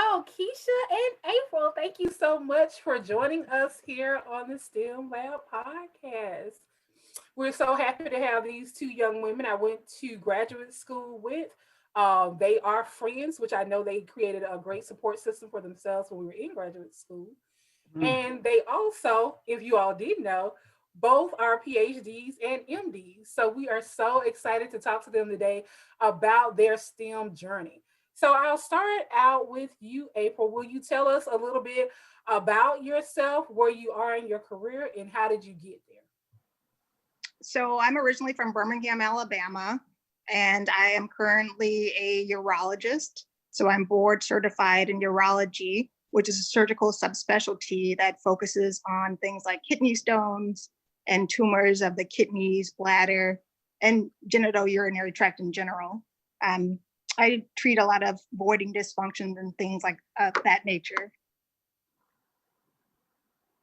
Wow, Keisha and April, thank you so much for joining us here on the STEM Lab podcast. We're so happy to have these two young women I went to graduate school with. They are friends, which I know they created a great support system for themselves when we were in graduate school. Mm. And they also, if you all did know, both are PhDs and MDs. So we are so excited to talk to them today about their STEM journey. So I'll start out with you, April. Will you tell us a little bit about yourself, where you are in your career, and how did you get there? So I'm originally from Birmingham, Alabama, and I am currently a urologist. So I'm board certified in urology, which is a surgical subspecialty that focuses on things like kidney stones and tumors of the kidneys, bladder, and genital urinary tract in general. Um, I treat a lot of voiding dysfunctions and things like that nature.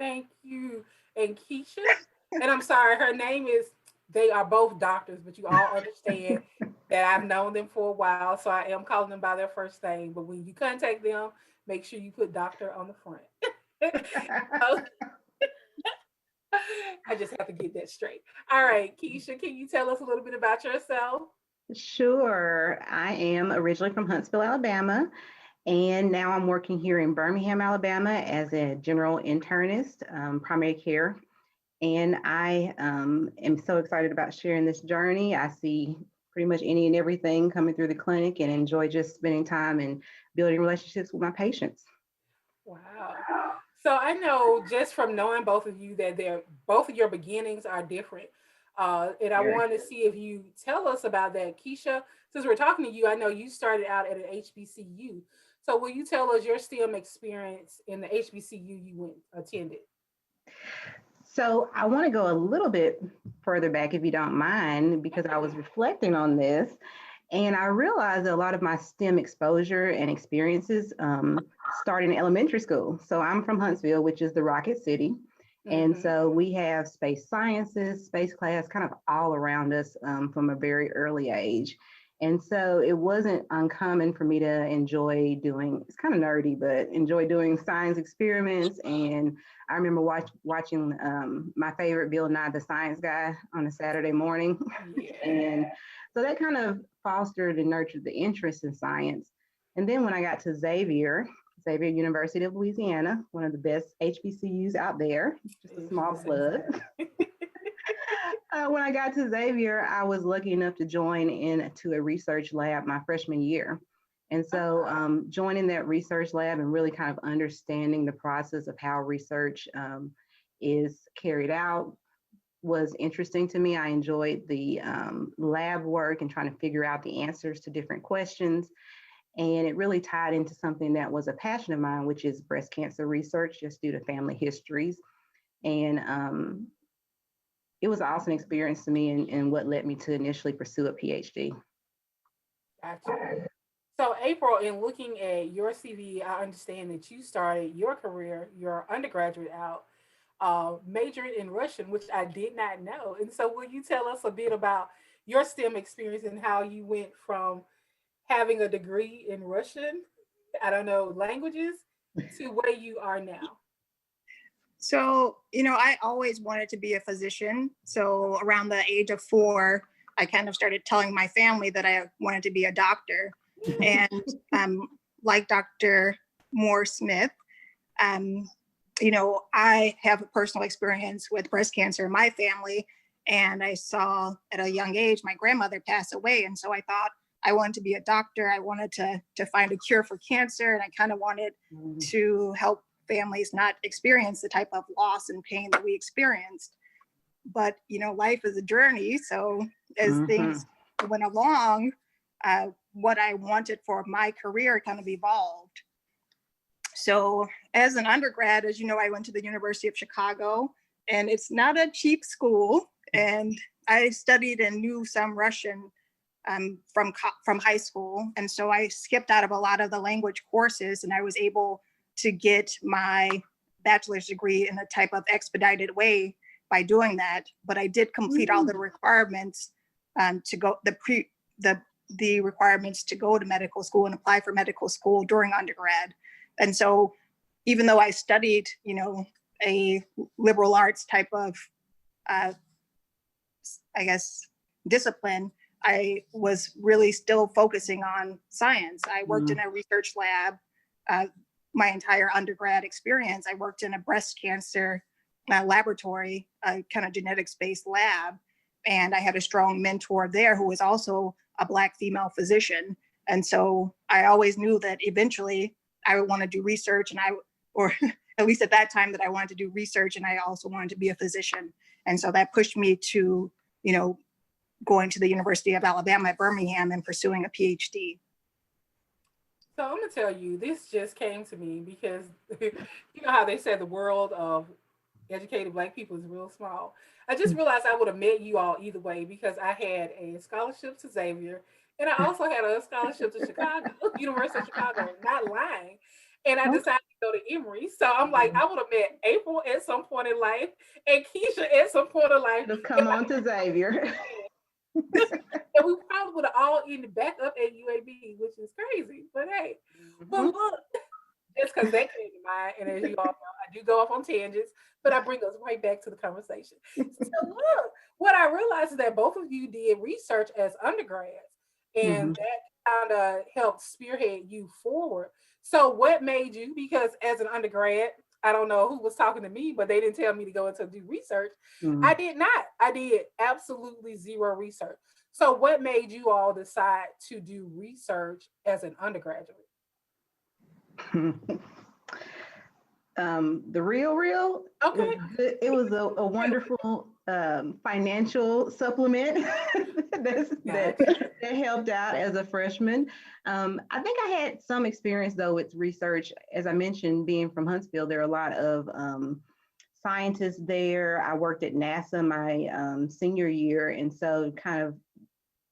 Thank you. And Keisha, and I'm sorry, her name is, they are both doctors, but you all understand that I've known them for a while, so I am calling them by their first name. But when you contact them, make sure you put doctor on the front. So, I just have to get that straight. All right, Keisha, can you tell us a little bit about yourself? Sure. I am originally from Huntsville, Alabama, and now I'm working here in Birmingham, Alabama as a general internist, primary care. And I am so excited about sharing this journey. I see pretty much any and everything coming through the clinic and enjoy just spending time and building relationships with my patients. Wow. So I know just from knowing both of you that they're both of your beginnings are different. And I Very. want to see if you tell us about that. Keisha, since we're talking to you, I know you started out at an HBCU. So will you tell us your STEM experience in the HBCU you went attended? So I want to go a little bit further back, if you don't mind, because I was reflecting on this. And I realized that a lot of my STEM exposure and experiences started in elementary school. So I'm from Huntsville, which is the Rocket City. And Mm-hmm. so we have space sciences, space class kind of all around us from a very early age. And so it wasn't uncommon for me to enjoy doing, it's kind of nerdy, but enjoy doing science experiments. And I remember watching my favorite Bill Nye the Science Guy on a Saturday morning. Yeah. And so that kind of fostered and nurtured the interest in science. And then when I got to Xavier University of Louisiana, one of the best HBCUs out there, just a small plug. When I got to Xavier, I was lucky enough to join into a research lab my freshman year. And so joining that research lab and really kind of understanding the process of how research is carried out was interesting to me. I enjoyed the lab work and trying to figure out the answers to different questions. And it really tied into something that was a passion of mine, which is breast cancer research, just due to family histories. And it was an awesome experience to me and what led me to initially pursue a PhD. Gotcha. So, April, in looking at your CV, I understand that you started your career, your undergraduate out, majoring in Russian, which I did not know. And so, will you tell us a bit about your STEM experience and how you went from having a degree in Russian, I don't know, languages, to where you are now? So, I always wanted to be a physician. So around the age of 4, I kind of started telling my family that I wanted to be a doctor. And like Dr. Moore-Smith, um, I have a personal experience with breast cancer in my family. And I saw at a young age my grandmother pass away. And so I thought I wanted to be a doctor. I wanted to find a cure for cancer. And I kind of wanted to help families not experience the type of loss and pain that we experienced. But, life is a journey. So as Mm-hmm. things went along, what I wanted for my career kind of evolved. So as an undergrad, as you know, I went to the University of Chicago, and it's not a cheap school. And I studied and knew some Russian from high school. And so I skipped out of a lot of the language courses, and I was able to get my bachelor's degree in a type of expedited way by doing that. But I did complete all the requirements to go the the requirements to go to medical school and apply for medical school during undergrad. And so even though I studied, a liberal arts type of, I guess, discipline, I was really still focusing on science. I worked in a research lab my entire undergrad experience. I worked in a breast cancer laboratory, kind of genetics-based lab. And I had a strong mentor there who was also a Black female physician. And so I always knew that eventually I would want to do research, or at least at that time, that I wanted to do research, and I also wanted to be a physician. And so that pushed me to, going to the University of Alabama at Birmingham and pursuing a Ph.D. So I'm gonna tell you, this just came to me because you know how they said the world of educated Black people is real small. I just realized I would have met you all either way because I had a scholarship to Xavier and I also had a scholarship to Chicago, University of Chicago, not lying. And I decided to go to Emory. So I'm like, I would have met April at some point in life and Keisha at some point in life. It'll come on to Xavier. And we probably would have all ended back up at UAB, which is crazy. But hey, but look, just because that came to mind, and as you all know, I do go off on tangents, but I bring us right back to the conversation. So look, what I realized is that both of you did research as undergrads, and that kind of helped spearhead you forward. So what made you, because as an undergrad, I don't know who was talking to me, but they didn't tell me to go into do research. I did not. I did absolutely zero research. So what made you all decide to do research as an undergraduate? The real, Okay. it was a wonderful financial supplement that helped out as a freshman. I think I had some experience though with research. As I mentioned, being from Huntsville, there are a lot of scientists there. I worked at NASA my senior year, and so kind of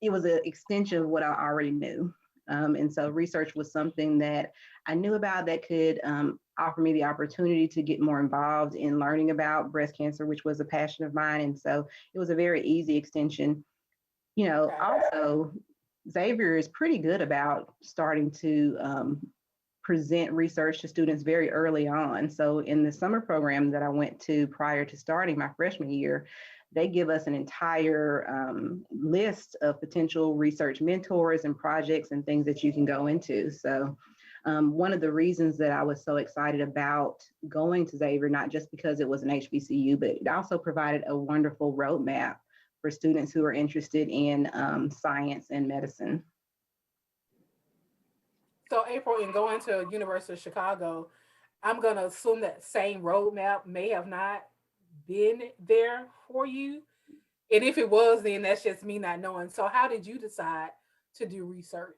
it was an extension of what I already knew. And so research was something that I knew about that could offer me the opportunity to get more involved in learning about breast cancer, which was a passion of mine. And so it was a very easy extension. Also, Xavier is pretty good about starting to present research to students very early on. So in the summer program that I went to prior to starting my freshman year, they give us an entire list of potential research mentors and projects and things that you can go into. So one of the reasons that I was so excited about going to Xavier, not just because it was an HBCU, but it also provided a wonderful roadmap for students who are interested in science and medicine. So April, in going to University of Chicago, I'm gonna assume that same roadmap may have not been there for you. And if it was, then that's just me not knowing. So how did you decide to do research?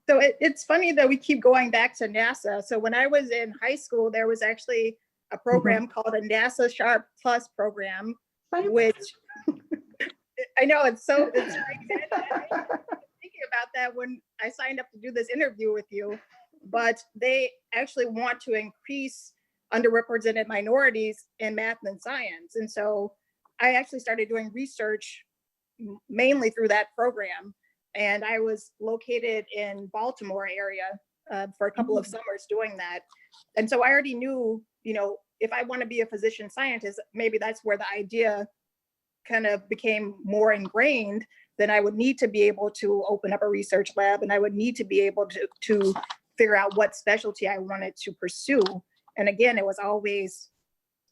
So it's funny that we keep going back to NASA. So when I was in high school, there was actually a program called a NASA Sharp Plus program, which I know it's crazy. Thinking about that when I signed up to do this interview with you, but they actually want to increase underrepresented minorities in math and science. And so I actually started doing research mainly through that program. And I was located in Baltimore area for a couple of summers doing that. And so I already knew, if I want to be a physician scientist, maybe that's where the idea kind of became more ingrained. Then I would need to be able to open up a research lab, and I would need to be able to figure out what specialty I wanted to pursue. And again, it was always,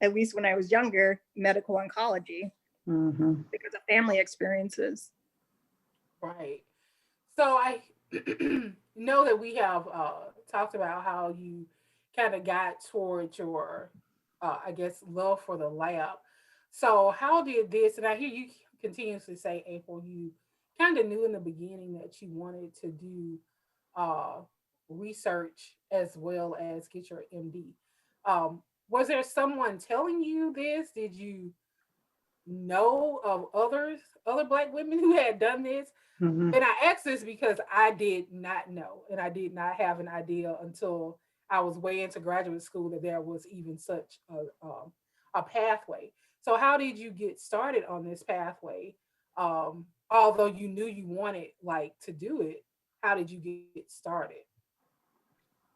at least when I was younger, medical oncology because of family experiences. Right. So I know that we have talked about how you kind of got towards your, I guess, love for the lab. So how did this, and I hear you continuously say, April, you kind of knew in the beginning that you wanted to do uh, research as well as get your MD. Was there someone telling you this? Did you know of other Black women who had done this? And I ask this because I did not know, and I did not have an idea until I was way into graduate school that there was even such a pathway. So, how did you get started on this pathway? although you knew you wanted like to do it, how did you get started?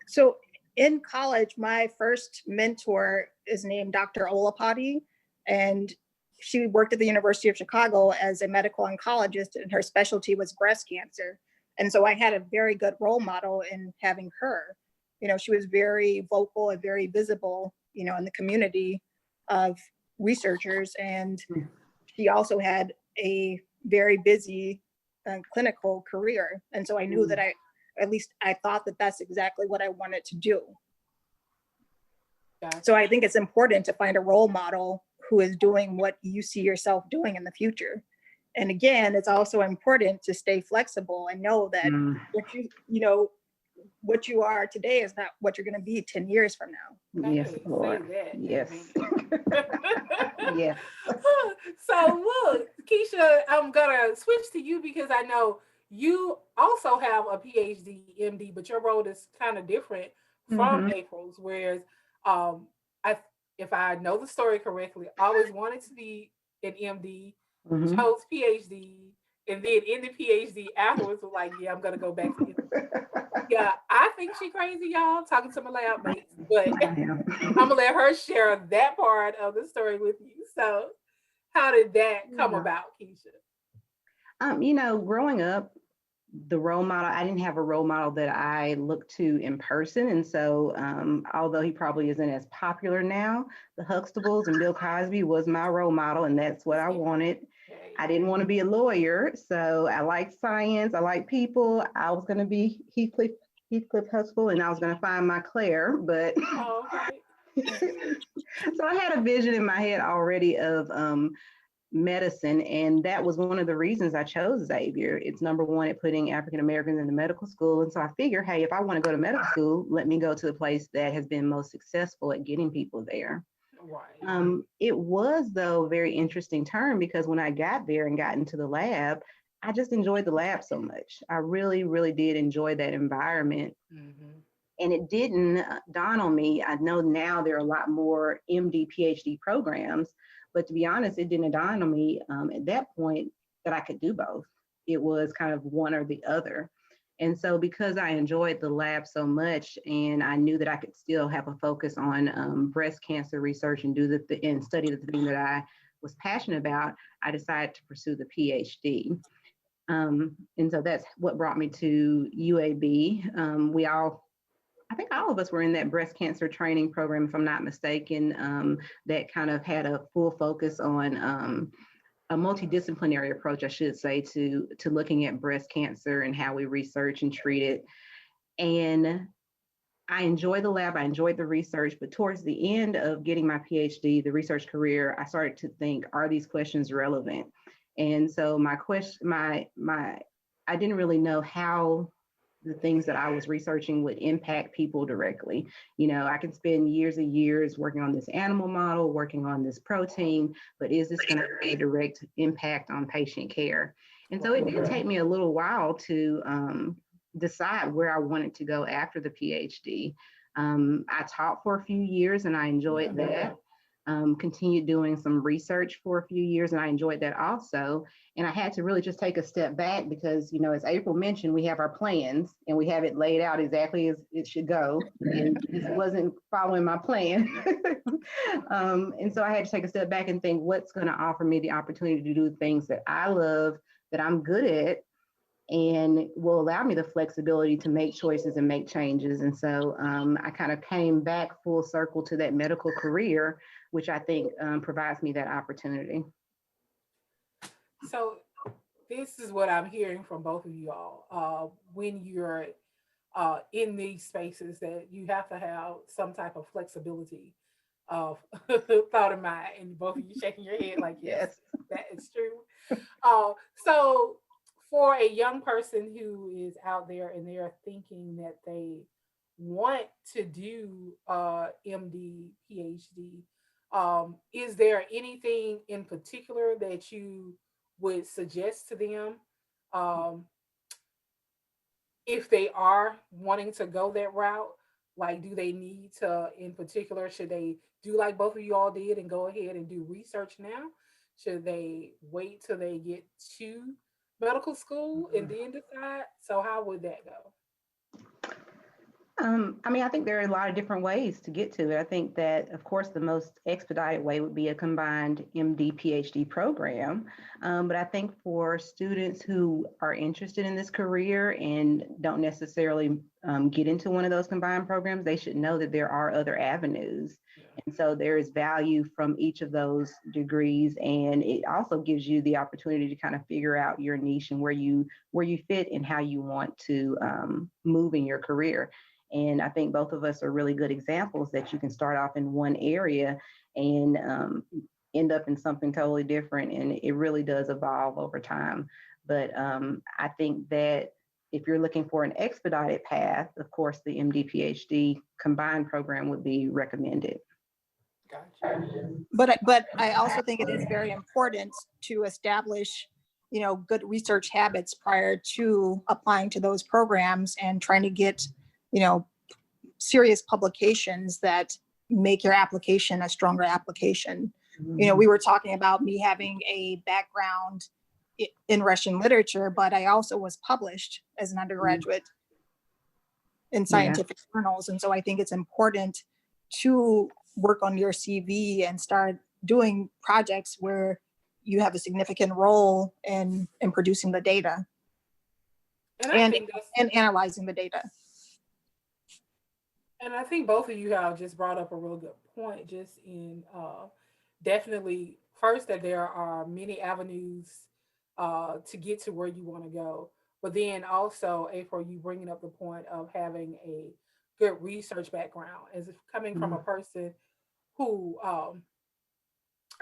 So in college, my first mentor is named Dr. Olapati, and she worked at the University of Chicago as a medical oncologist, and her specialty was breast cancer. And so I had a very good role model in having her. She was very vocal and very visible, in the community of researchers. And she also had a very busy clinical career. And so I knew that at least I thought that that's exactly what I wanted to do. So Gotcha. I think it's important to find a role model who is doing what you see yourself doing in the future. And again, it's also important to stay flexible and know that Mm, what you are today is not what you're going to be 10 years from now. yes, Hey, say Lord. that. Yes. Amen. Yes. So look, Keisha, I'm gonna switch to you because I know you also have a PhD, MD, but your role is kind of different from Hmm. April's. Whereas, I, if I know the story correctly, always wanted to be an MD, Hmm. chose PhD, and then in the PhD afterwards was like, yeah, I'm gonna go back to MD. Yeah, I think she crazy, y'all, talking to my lab mates, but I am. I'm gonna let her share that part of the story with you. So, how did that come Yeah. about, Keisha? Growing up, the role model, I didn't have a role model that I looked to in person. And so, although he probably isn't as popular now, the Huxtables and Bill Cosby was my role model, and that's what I See, wanted. okay, I didn't want to be a lawyer, so I like science, I like people. I was going to be Heathcliff Huxtable, and I was going to find my Claire, but oh, okay, so I had a vision in my head already of medicine. And that was one of the reasons I chose Xavier. It's number one at putting African Americans in the medical school. And so I figure, hey, if I want to go to medical school, let me go to the place that has been most successful at getting people there. right, It was, though, a very interesting turn because when I got there and got into the lab, I just enjoyed the lab so much. I really, really did enjoy that environment. mm-hmm. And it didn't dawn on me. I know now there are a lot more MD, PhD programs, but to be honest, it didn't dawn on me at that point that I could do both. It was kind of one or the other. And so, because I enjoyed the lab so much, and I knew that I could still have a focus on breast cancer research and and study the thing that I was passionate about, I decided to pursue the PhD. And so that's what brought me to UAB. I think all of us were in that breast cancer training program, if I'm not mistaken, that kind of had a full focus on a multidisciplinary approach, I should say, to looking at breast cancer and how we research and treat it. And I enjoyed the lab, I enjoyed the research, but towards the end of getting my PhD, the research career, I started to think, are these questions relevant? And so I didn't really know how the things that I was researching would impact people directly. I can spend years and years working on this animal model, working on this protein, but is this going to have a direct impact on patient care? And so it Right, did take me a little while to decide where I wanted to go after the PhD. I taught for a few years and I enjoyed that. Continued doing some research for a few years and I enjoyed that also. And I had to really just take a step back because, as April mentioned, we have our plans and we have it laid out exactly as it should go. And this wasn't following my plan. And so I had to take a step back and think what's going to offer me the opportunity to do things that I love, that I'm good at, and will allow me the flexibility to make choices and make changes. And so I kind of came back full circle to that medical career, which I think provides me that opportunity. so this is what I'm hearing from both of you all. When you're in these spaces, that you have to have some type of flexibility of thought in mind, and both of you shaking your head like, yes, Yes. that is true. So for a young person who is out there and they're thinking that they want to do MD, PhD, is there anything in particular that you would suggest to them um, if they are wanting to go that route? Like, do they need to, in particular, should they do like both of you all did and go ahead and do research now? Should they wait till they get to medical school and then decide? So how would that go? I mean, I think there are a lot of different ways to get to it. I think that, of course, the most expedited way would be a combined MD PhD program. But I think for students who are interested in this career and don't necessarily get into one of those combined programs, they should know that there are other avenues. Yeah. And so there is value from each of those degrees, and it also gives you the opportunity to kind of figure out your niche and where you fit and how you want to move in your career. And I think both of us are really good examples that you can start off in one area and end up in something totally different. And it really does evolve over time. But I think that if you're looking for an expedited path, of course, the MD PhD combined program would be recommended. Gotcha. But I also think it is very important to establish, good research habits prior to applying to those programs and trying to get, you know, serious publications that make your application a stronger application. We were talking about me having a background in Russian literature, but I also was published as an undergraduate in Yeah. scientific journals. And so I think it's important to work on your CV and start doing projects where you have a significant role in producing the data And I and think that's and analyzing the data. and I think both of you have just brought up a real good point, just in definitely first that there are many avenues to get to where you want to go. But then also, April, you bringing up the point of having a good research background as if coming from a Mhm. person who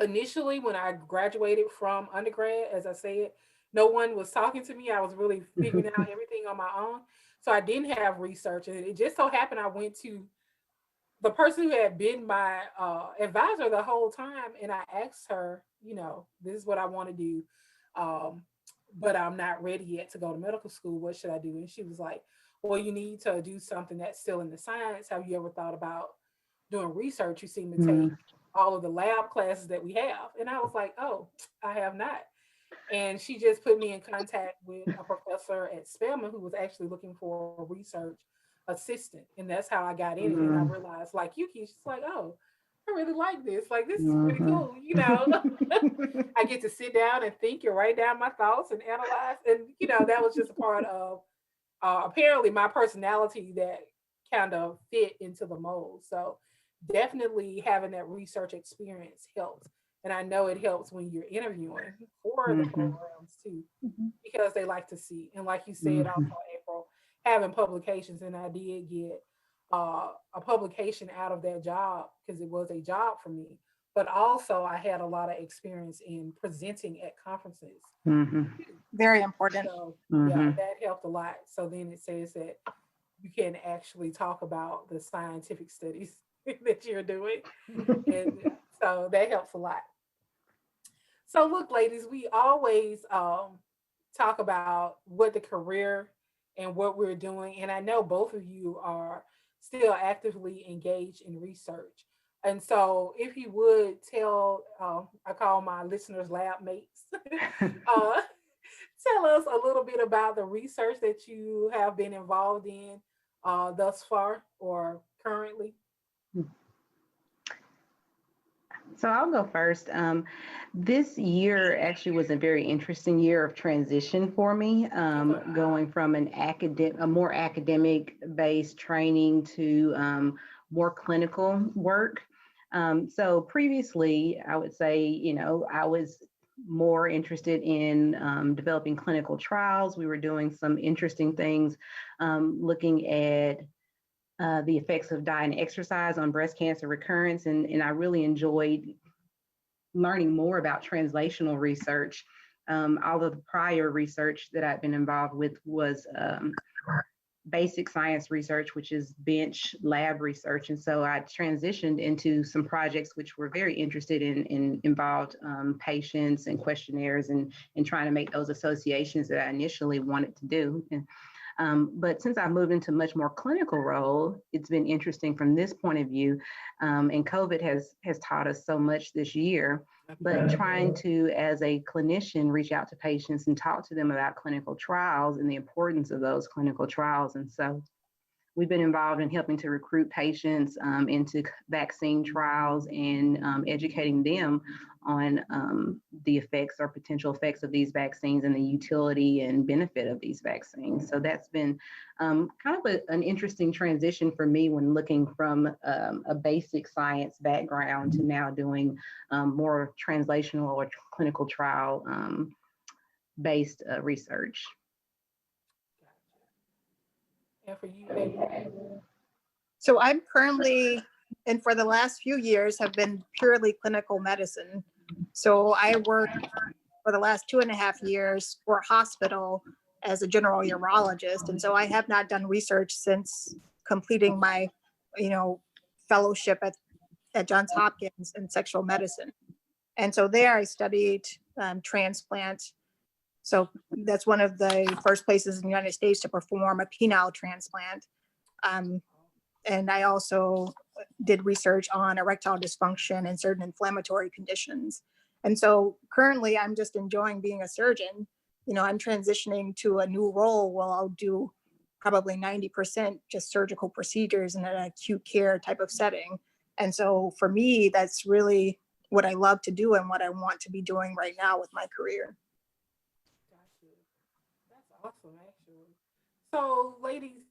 initially when I graduated from undergrad, as I said, no one was talking to me. I was really figuring out everything on my own. So I didn't have research. And it just so happened I went to the person who had been my advisor the whole time, and I asked her, this is what I want to do, um, but I'm not ready yet to go to medical school. What should I do? And she was like, well, you need to do something that's still in the science. Have you ever thought about doing research? You seem to take Mhm. all of the lab classes that we have. And I was like, oh, I have not. And she just put me in contact with a professor at Spelman who was actually looking for a research assistant. And that's how I got in it. And I Mhm. realized, like Yuki, she's like, oh, I really like this. Like, this is pretty Mhm. cool. I get to sit down and think and write down my thoughts and analyze. And, that was just a part of apparently my personality that kind of fit into the mold. So definitely having that research experience helps. And I know it helps when you're interviewing for the Mhm. programs too, Mhm. because they like to see. And like you said also, Mhm. April, having publications, and I did get a publication out of that job because it was a job for me. But also I had a lot of experience in presenting at conferences Mhm. too. Very important. So yeah, Mhm. that helped a lot. So then it says that you can actually talk about the scientific studies that you're doing. And so that helps a lot. So look, ladies, we always talk about what the career and what we're doing. And I know both of you are still actively engaged in research. And so if you would tell, I call my listeners lab mates, uh, tell us a little bit about the research that you have been involved in thus far or currently. So I'll go first. This year actually was a very interesting year of transition for me, Okay. going from a more academic based training to more clinical work. So previously, I would say, I was more interested in developing clinical trials. We were doing some interesting things, looking at the effects of diet and exercise on breast cancer recurrence. And I really enjoyed learning more about translational research. All of the prior research that I've been involved with was basic science research, which is bench lab research. And so I transitioned into some projects which were very interested in involved patients and questionnaires and trying to make those associations that I initially wanted to do. And But since I've moved into a much more clinical role, it's been interesting from this point of view. And COVID has taught us so much this year, but trying to, as a clinician, reach out to patients and talk to them about clinical trials and the importance of those clinical trials. And so we've been involved in helping to recruit patients into vaccine trials and educating them on the effects or potential effects of these vaccines and the utility and benefit of these vaccines. So that's been kind of an interesting transition for me when looking from a basic science background to now doing more translational or clinical trial based research. And for you, baby? So I'm currently, and for the last few years, have been purely clinical medicine. So I worked for the last 2.5 years for a hospital as a general urologist. And so I have not done research since completing my, fellowship at Johns Hopkins in sexual medicine. And so there I studied transplant. So that's one of the first places in the United States to perform a penile transplant. And I also did research on erectile dysfunction and certain inflammatory conditions. And so currently I'm just enjoying being a surgeon. I'm transitioning to a new role where I'll do probably 90% just surgical procedures in an acute care type of setting. And so for me, that's really what I love to do and what I want to be doing right now with my career. Gotcha. That's awesome, actually. So, ladies,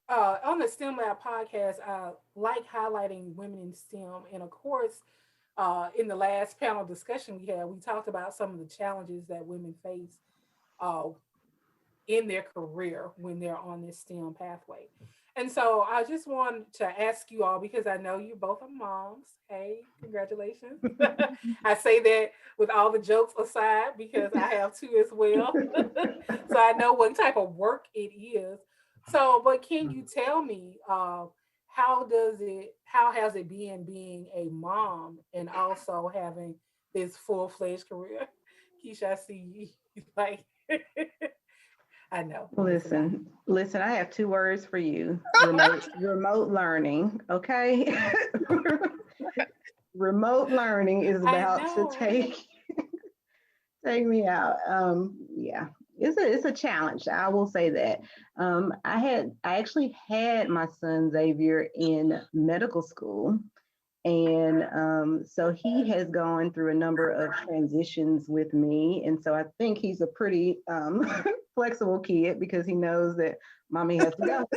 on the STEM Lab podcast, I like highlighting women in STEM. And of course, in the last panel discussion we had, we talked about some of the challenges that women face uh, in their career when they're on this STEM pathway. And so I just wanted to ask you all, because I know you both are moms. Hey, congratulations. I say that with all the jokes aside because I have two as well. So I know what type of work it is. So, but can you tell me how has it been being a mom and also having this full-fledged career? Keisha, I see you like I know. Listen, I have two words for you. Remote learning, okay? Remote learning is I about to know. take me out. Yeah, it's a challenge. I will say that. I actually had my son Xavier in medical school, and so he has gone through a number of transitions with me, and so I think he's a pretty flexible kid because he knows that mommy has to go,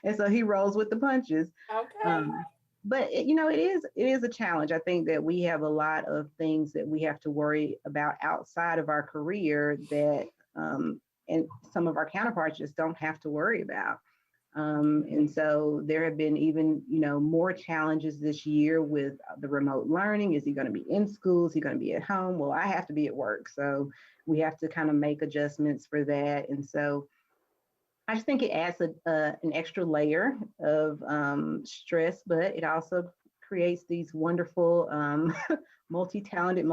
and so he rolls with the punches. Okay. Um, but it is a challenge. I think that we have a lot of things that we have to worry about outside of our career that and some of our counterparts just don't have to worry about. And so there have been even, more challenges this year with the remote learning. Is he going to be in school? Is he going to be at home? Well, I have to be at work. So we have to kind of make adjustments for that. And so I just think it adds an extra layer of stress, but it also creates these wonderful, multi-talented,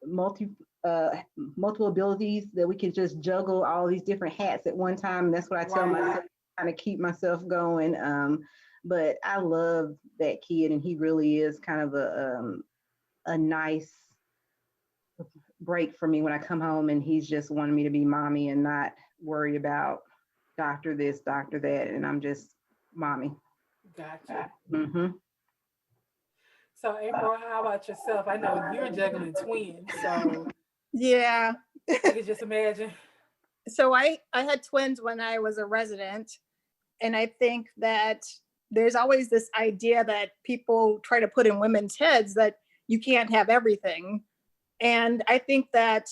multiple abilities that we can just juggle all these different hats at one time. And that's what I tell myself, kind of keep myself going. But I love that kid, and he really is kind of a nice break for me when I come home, and he's just wanting me to be mommy and not worry about doctor this, doctor that, and I'm just mommy. Gotcha. Mm-hmm. So April, how about yourself? I know you're juggling twins, so Yeah. I can just imagine. So I had twins when I was a resident. And I think that there's always this idea that people try to put in women's heads that you can't have everything. And I think that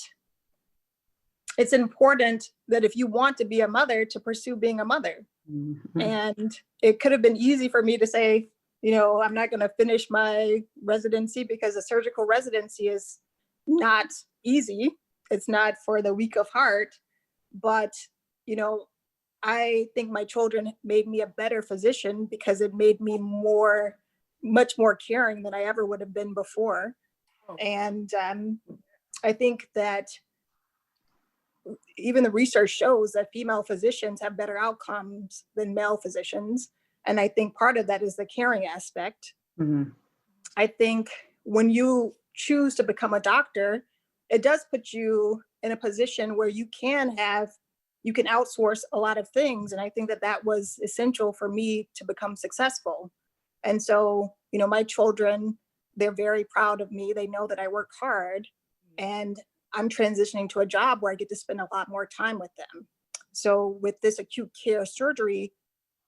it's important that if you want to be a mother, to pursue being a mother. Mm-hmm. And it could have been easy for me to say, I'm not going to finish my residency because a surgical residency is not easy. It's not for the weak of heart. But, I think my children made me a better physician because it made me much more caring than I ever would have been before. Oh, And I think that, even the research shows that female physicians have better outcomes than male physicians. And I think part of that is the caring aspect. Mhm. I think when you choose to become a doctor, it does put you in a position where you can outsource a lot of things. And I think that that was essential for me to become successful. And so, my children, they're very proud of me. They know that I work hard, and I'm transitioning to a job where I get to spend a lot more time with them. So with this acute care surgery,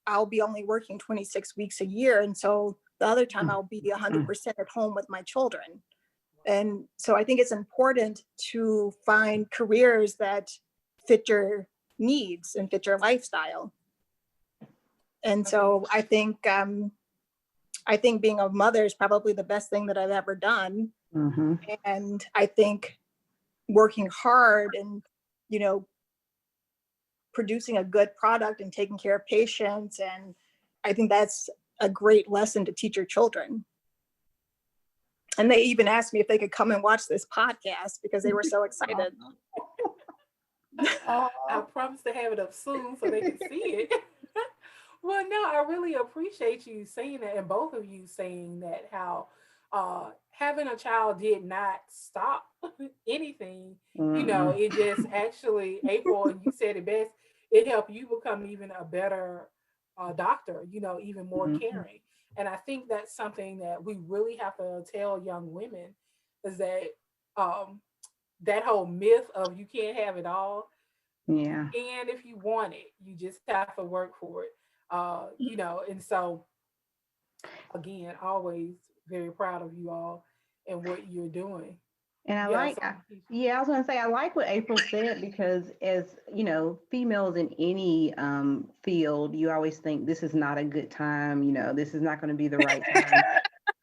I'll be only working 26 weeks a year. And so the other time I'll be 100% at home with my children. And so I think it's important to find careers that fit your needs and fit your lifestyle. And so I think being a mother is probably the best thing that I've ever done. Mhm. And I think working hard and, producing a good product and taking care of patients. And I think that's a great lesson to teach your children. And they even asked me if they could come and watch this podcast because they were so excited. I promise to have it up soon so they can see it. Well, no, I really appreciate you saying that, and both of you saying that, how having a child did not stop anything. Mm-mm. It just actually, April, and you said it best, it helped you become even a better doctor, even more Mhm. caring. And I think that's something that we really have to tell young women is that um, that whole myth of you can't have it all. You Yeah. can if you want it. You just have to work for it. And so again, always very proud of you all and what you're doing. And Yeah, so yeah, I was going to say, I like what April said because, as you know, females in any field, you always think this is not a good time, this is not going to be the right time.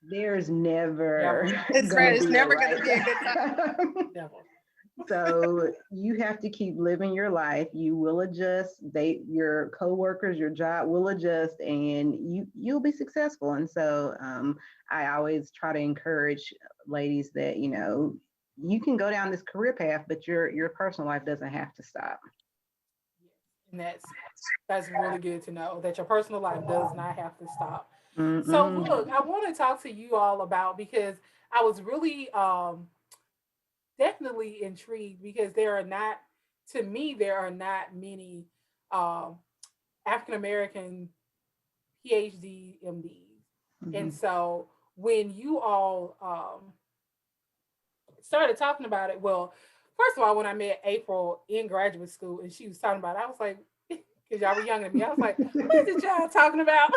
There's never never, It's going right. to It's be the never going right to be a good time. time. never. So you have to keep living your life. You will adjust. Your coworkers, your job will adjust, and you'll be successful. And so I always try to encourage ladies that you can go down this career path, but your personal life doesn't have to stop. And that's really good to know that your personal life does not have to stop. So Mm-mm. look, I want to talk to you all about, because I was really definitely intrigued, because there are not many um African American PhD MDs. And Mhm. so when you all started talking about it, well, first of all, when I met April in graduate school and she was talking about it, I was like, because y'all were younger than me, I was like, what is it y'all talking about?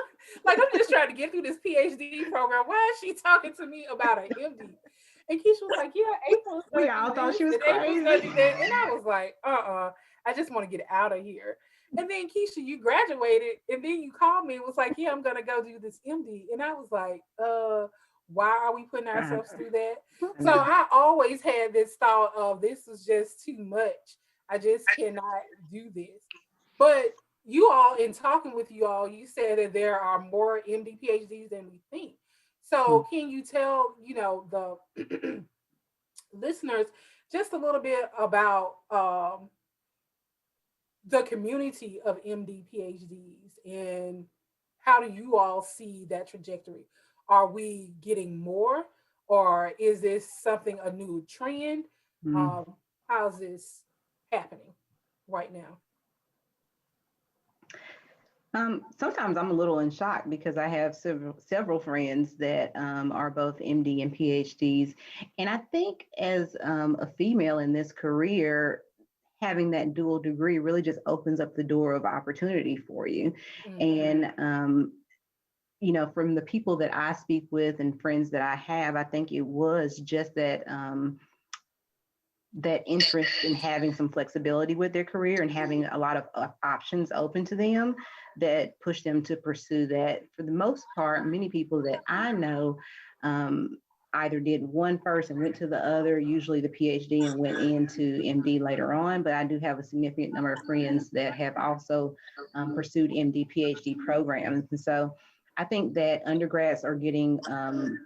Like, I'm just trying to get through this PhD program. Why is she talking to me about an MD? And Keisha was like, yeah, April's We gonna do all thought this she was and April's gonna crazy. do that. And I was like, I just want to get out of here. And then Keisha, you graduated, and then you called me and was like, yeah, I'm gonna go do this MD. And I was like, why are we putting I ourselves through that? So know. I always had this thought of this is just too much. I just cannot do this. But you all, in talking with you all, you said that there are more MD PhDs than we think. So can you tell, the listeners just a little bit about the community of MD PhDs, and how do you all see that trajectory? Are we getting more, or is this something, a new trend? Mhm. Um, how's this happening right now? Sometimes I'm a little in shock because I have several friends that are both MD and PhDs, and I think as a female in this career, having that dual degree really just opens up the door of opportunity for you. Mm-hmm. And from the people that I speak with and friends that I have, I think it was just that interest in having some flexibility with their career and having a lot of options open to them that push them to pursue that. For the most part, many people that I know um, either did one first and went to the other, usually the PhD, and went into MD later on. But I do have a significant number of friends that have also pursued MD, PhD programs. And so I think that undergrads are getting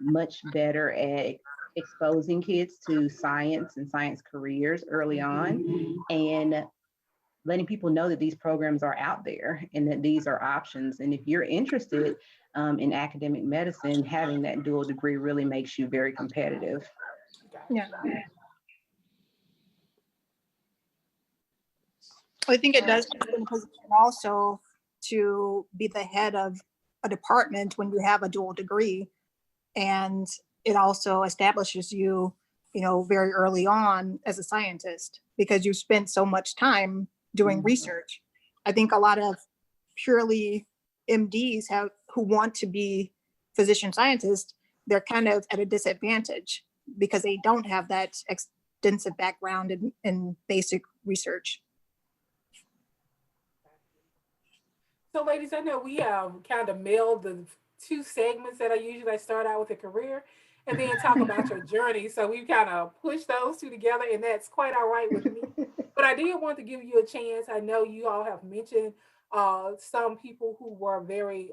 much better at exposing kids to science and science careers early on. And letting people know that these programs are out there and that these are options. And if you're interested in academic medicine, having that dual degree really makes you very competitive. Yeah. I think it does put you in a position also to be the head of a department when you have a dual degree. And it also establishes you, very early on as a scientist because you spent so much time doing research. I think a lot of purely MDs who want to be physician scientists, they're kind of at a disadvantage because they don't have that extensive background in basic research. So, ladies, I know we kind of meld the two segments that I usually start out with a career and then talk about your journey. So we've kind of pushed those two together, and that's quite all right with me. But I did want to give you a chance. I know you all have mentioned some people who were very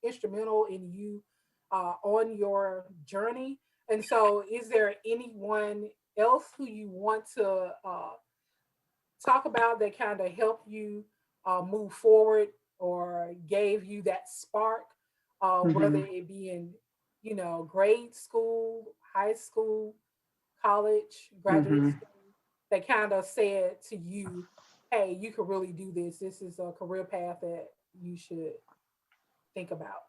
instrumental in you on your journey. And so, is there anyone else who you want to talk about that kind of helped you move forward or gave you that spark, whether it be in, grade school, high school, college, graduate school, that kind of said to you, hey, you could really do this. This is a career path that you should think about.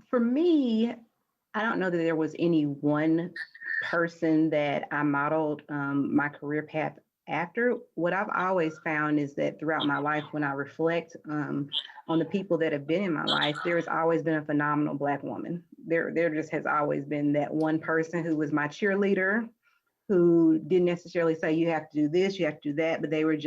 For me, I don't know that there was any one person that I modeled my career path after. What I've always found is that throughout my life, when I reflect on the people that have been in my life, there has always been a phenomenal Black woman. There just has always been that one person who was my cheerleader, who didn't necessarily say you have to do this, you have to do that, but they were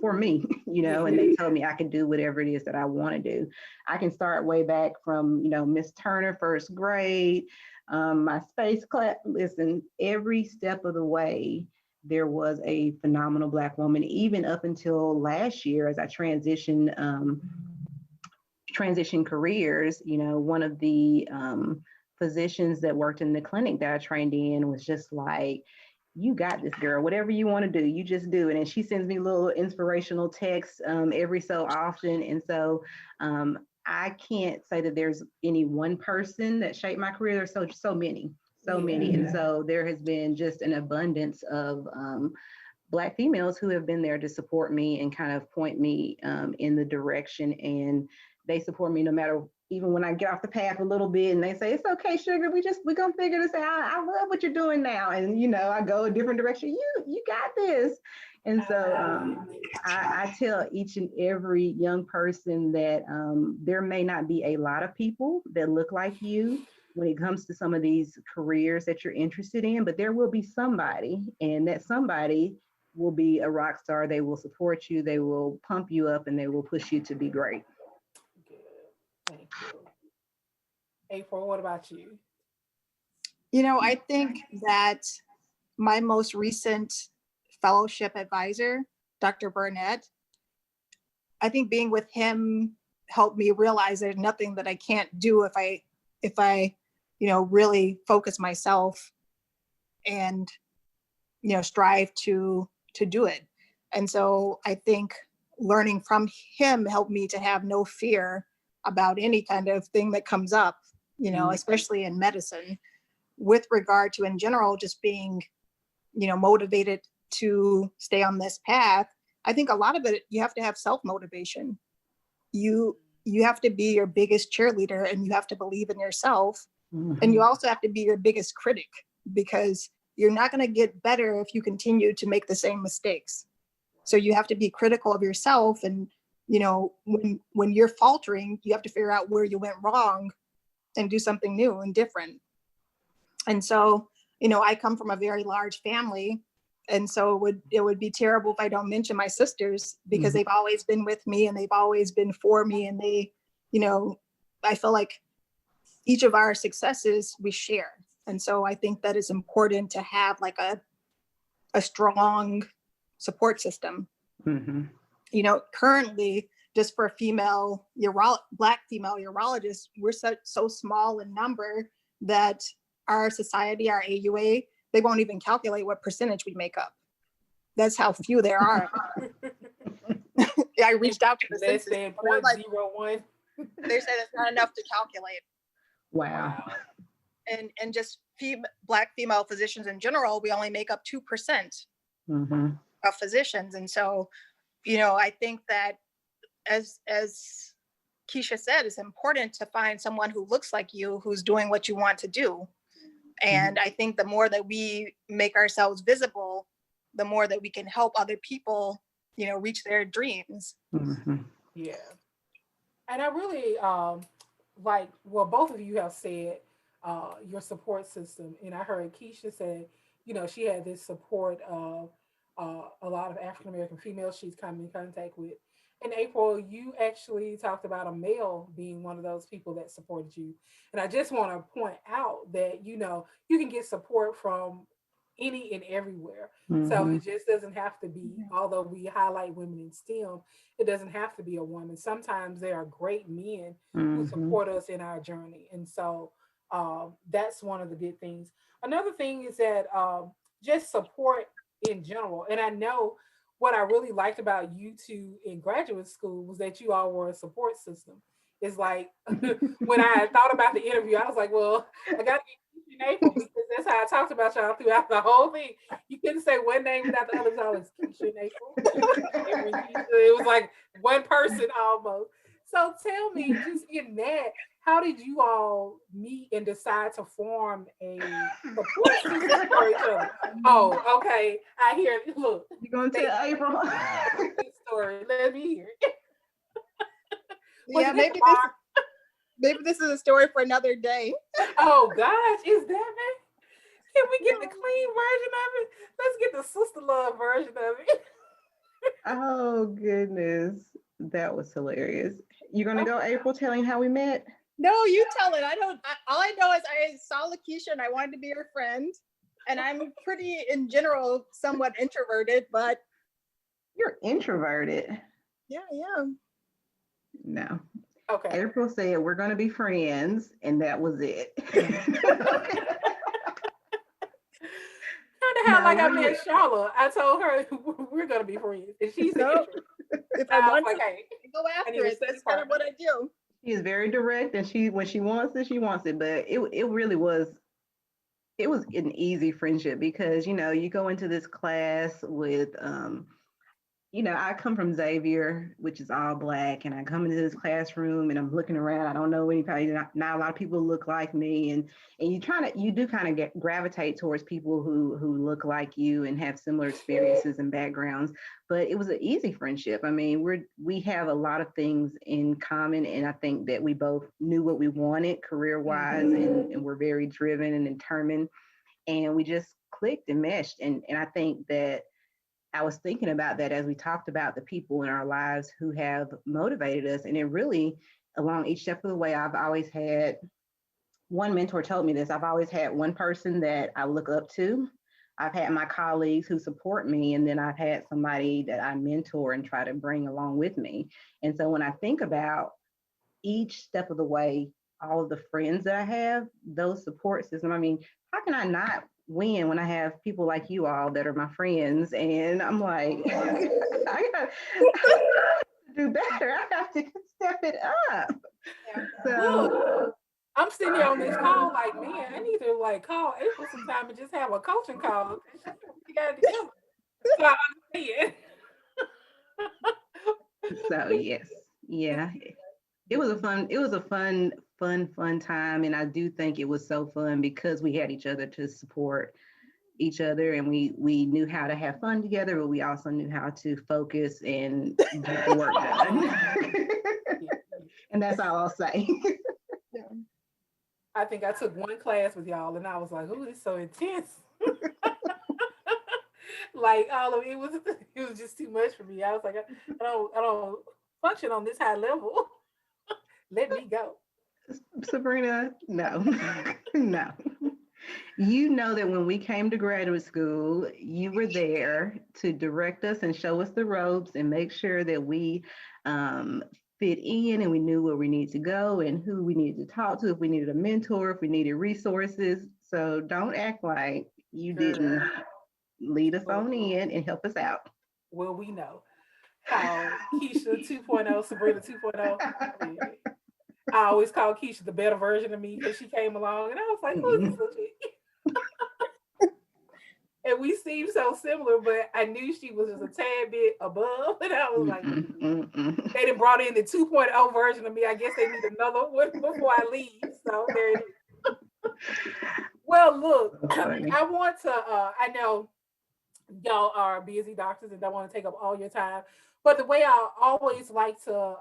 for me, and they told me I could do whatever it is that I want to do. I can start way back from, Miss Turner, first grade, my space class. Listen, every step of the way, there was a phenomenal Black woman, even up until last year as I transitioned careers. One of the physicians that worked in the clinic that I trained in was just like, you got this, girl. Whatever you want to do, you just do it. And she sends me little inspirational texts every so often. And so I can't say that there's any one person that shaped my career. There's so many. And so there has been just an abundance of Black females who have been there to support me and kind of point me in the direction. And they support me no matter, even when I get off the path a little bit and they say, it's okay, sugar, we're gonna figure this out. I love what you're doing now. And I go a different direction. You got this. And so I tell each and every young person that there may not be a lot of people that look like you when it comes to some of these careers that you're interested in, but there will be somebody, and that somebody will be a rock star. They will support you, they will pump you up, and they will push you to be great. Good. Thank you. April, what about you? I think that my most recent fellowship advisor, Dr. Burnett, I think being with him helped me realize there's nothing that I can't do if I really focus myself and, strive to do it. And so I think learning from him helped me to have no fear about any kind of thing that comes up, especially in medicine, with regard to in general, just being, motivated to stay on this path. I think a lot of it, you have to have self-motivation. You have to be your biggest cheerleader and you have to believe in yourself. And you also have to be your biggest critic, because you're not going to get better if you continue to make the same mistakes. So you have to be critical of yourself. And, when you're faltering, you have to figure out where you went wrong and do something new and different. And so, I come from a very large family. And so it would be terrible if I don't mention my sisters, because they've always been with me and they've always been for me. And they, I feel like each of our successes we share. And so I think that it's important to have like a strong support system. Currently, just for Black female urologists, we're so small in number that our society, our AUA, they won't even calculate what percentage we make up. that's how few there are. I reached out to the Less census. than They're like, 0.01. they said it's not enough to calculate. Wow. And just Black female physicians in general, we only make up 2% Mm-hmm. of physicians. And so, you know, I think that as Keisha said, it's important to find someone who looks like you, who's doing what you want to do. And I think the more that we make ourselves visible, the more that we can help other people, you know, reach their dreams. Mm-hmm. Yeah. And I really like well, both of you have said your support system. And I heard Keisha say, you know, she had this support of a lot of African American females she's come in contact with. In April, you actually talked about a male being one of those people that supported you. And I just want to point out that, you know, you can get support from any and everywhere. So Mm-hmm. it just doesn't have to be, although we highlight women in STEM, it doesn't have to be a woman. Sometimes there are great men who Mm-hmm. support us in our journey. And so that's one of the good things. Another thing is that just support in general. And I know what I really liked about you two in graduate school was that you all were a support system. It's like when I thought about the interview, I was like, well, I got to get Keisha and April because that's how I talked about y'all throughout the whole thing. You couldn't say one name without the others. Always Keisha and April. April and Keisha. It was like one person almost. So tell me, just in that, how did you all meet and decide to form a support system for each other? Oh, okay. I hear it. Look, You gonna they tell April? this story. Let me hear it. Was Yeah, it maybe this is a story for another day. Oh gosh, is that man? Can we get the clean version of it? Let's get the sister love version of it. Oh goodness, that was hilarious. You gonna go, April, telling how we met? No, you tell it. I don't. All I know is I saw LaKisha and I wanted to be her friend. And I'm pretty, in general, somewhat introverted, but You're introverted. yeah, yeah. No. Okay. April said we're gonna be friends, and that was it. Kind of how No, like I met Charlotte. I told her we're gonna be friends, and she's an No, introvert. if I I was want like, to hey, go I after need a it, study that's kind of what partner. I do. She is very direct, and when she wants it, she wants it. But it really was, it was an easy friendship because you go into this class with I come from Xavier, which is all Black, and I come into this classroom and I'm looking around. I don't know anybody. Not a lot of people look like me, and you do kind of get gravitate towards people who look like you and have similar experiences and backgrounds. But it was an easy friendship. I mean, we have a lot of things in common, and I think that we both knew what we wanted career wise, and we're very driven and determined, and we just clicked and meshed. And I think that I was thinking about that as we talked about the people in our lives who have motivated us. And it really, along each step of the way, I've always had one mentor told me this. I've always had one person that I look up to. I've had my colleagues who support me, and then I've had somebody that I mentor and try to bring along with me. And so when I think about each step of the way, all of the friends that I have, those support systems, I mean, how can I not win when I have people like you all that are my friends? And I'm like, I got to do better. I have to step it up. Yeah. Look, So, I'm sitting here on this call like, man, I need to like call April sometime and just have a coaching call. She got it together. So I understand. so yes, yeah. It was a fun time. And I do think it was so fun because we had each other to support each other, and we knew how to have fun together, but we also knew how to focus and get the work done. And that's all I'll say. Yeah. I think I took one class with y'all and I was like, "Ooh, this is so intense." Like all of it was just too much for me. I was like, I don't function on this high level. Let me go. Sabrina, no, no. You know that when we came to graduate school, you were there to direct us and show us the ropes and make sure that we fit in and we knew where we needed to go and who we needed to talk to, if we needed a mentor, if we needed resources. So don't act like you Girl. didn't lead us on in and help us out. Well, we know how Keisha 2.0, Sabrina 2.0. Yeah. I always call Keisha the better version of me because she came along and I was like, who is this little chick? And we seemed so similar, but I knew she was just a tad bit above. And I was like, they done brought in the 2.0 version of me. I guess they need another one before I leave. So there it is. Well, look, I want to, I know y'all are busy doctors and don't want to take up all your time. But the way I always like to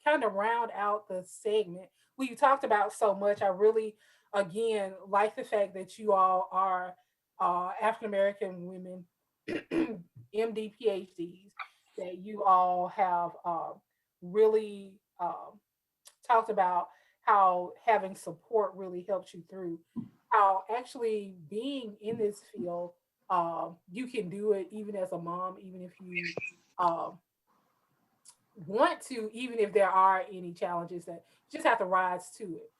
kind of round out the segment, we talked about so much. I really, again, like the fact that you all are African American women, MD, PhDs, that you all have really talked about how having support really helps you through, how actually being in this field, you can do it even as a mom, even if you um, want to, even if there are any challenges that you just have to rise to it.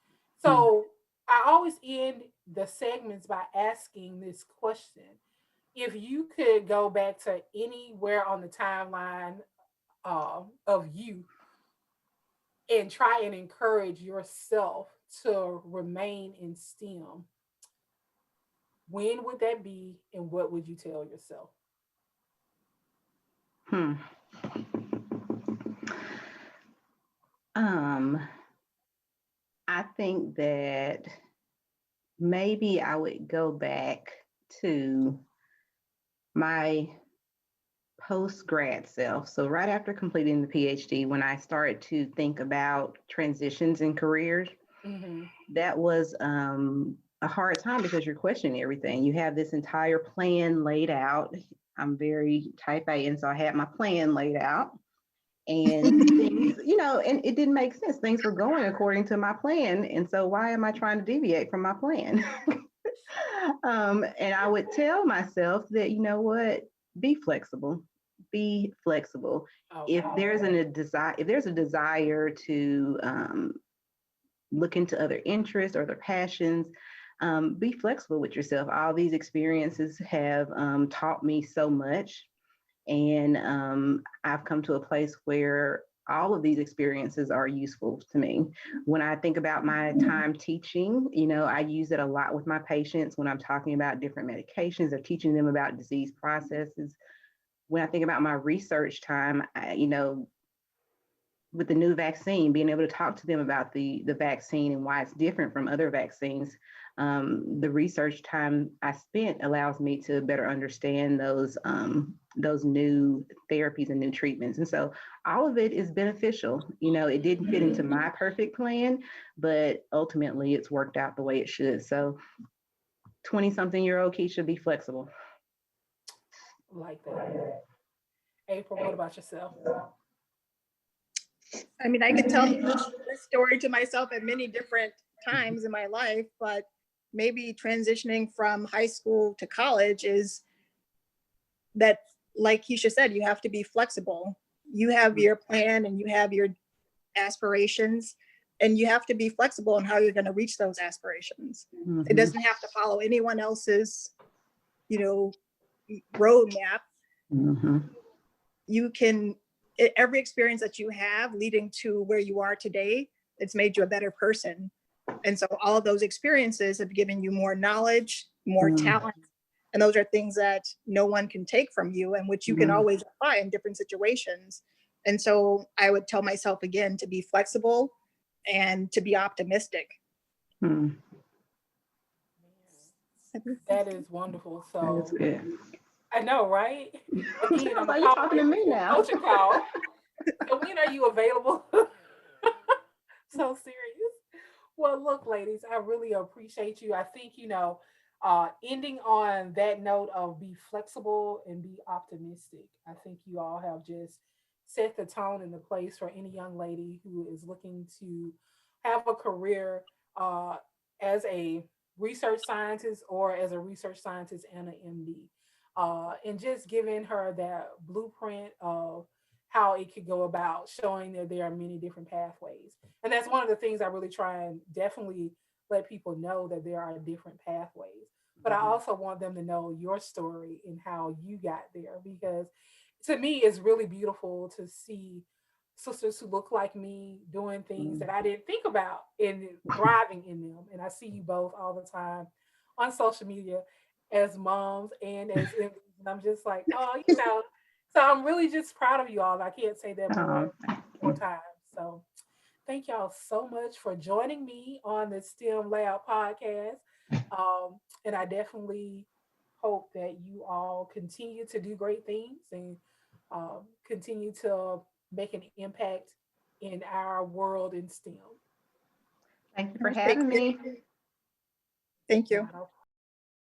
So I always end the segments by asking this question. If you could go back to anywhere on the timeline of you and try and encourage yourself to remain in STEM, when would that be and what would you tell yourself? Hmm. Um, I think that maybe I would go back to my post grad self. So, right after completing the PhD, when I started to think about transitions in careers, Mm-hmm. that was a hard time because you're questioning everything. You have this entire plan laid out. I'm very type A, and so I had my plan laid out. And things, and it didn't make sense. Things were going according to my plan. And so why am I trying to deviate from my plan? And I would tell myself that, you know what, be flexible. Be flexible. If Okay. there's a desire, if there's a desire to look into other interests or other passions, be flexible with yourself. All these experiences have taught me so much, and I've come to a place where all of these experiences are useful to me. When I think about my time teaching, I use it a lot with my patients when I'm talking about different medications or teaching them about disease processes. When I think about my research time, with the new vaccine, being able to talk to them about the vaccine and why it's different from other vaccines. The research time I spent allows me to better understand those new therapies and new treatments. And so all of it is beneficial. It didn't fit into my perfect plan, but ultimately it's worked out the way it should. So 20-something-year-old Keisha, be flexible. Like that. April, what about yourself? I mean, I could tell this story to myself at many different times in my life, but maybe transitioning from high school to college is that, like Keisha said, you have to be flexible. You have your plan and you have your aspirations, and you have to be flexible in how you're going to reach those aspirations. It doesn't have to follow anyone else's, roadmap. Mm-hmm. You can, every experience that you have leading to where you are today, it's made you a better person. And so all of those experiences have given you more knowledge, more talent. And those are things that no one can take from you and which you can always apply in different situations. And so I would tell myself again to be flexible and to be optimistic. Mm. That is wonderful. That's So good. I know, right? Again, I'm Sounds gonna like you're call talking to April me for a now. coaching call. So when are you available? So serious. Well, look, ladies, I really appreciate you. I think, ending on that note of be flexible and be optimistic, I think you all have just set the tone and the place for any young lady who is looking to have a career uh, as a research scientist or as a research scientist and an MD. And just giving her that blueprint of how it could go about, showing that there are many different pathways. And that's one of the things I really try and definitely let people know, that there are different pathways. but I also want them to know your story and how you got there, because to me it's really beautiful to see sisters who look like me doing things that I didn't think about and thriving in them. And I see you both all the time on social media as moms and as and I'm just like, oh, so I'm really just proud of you all. I can't say that Oh, more times. So thank y'all so much for joining me on the STEM Lab podcast. And I definitely hope that you all continue to do great things and continue to make an impact in our world in STEM. thank you for Thank having you. me. Thank you. Not a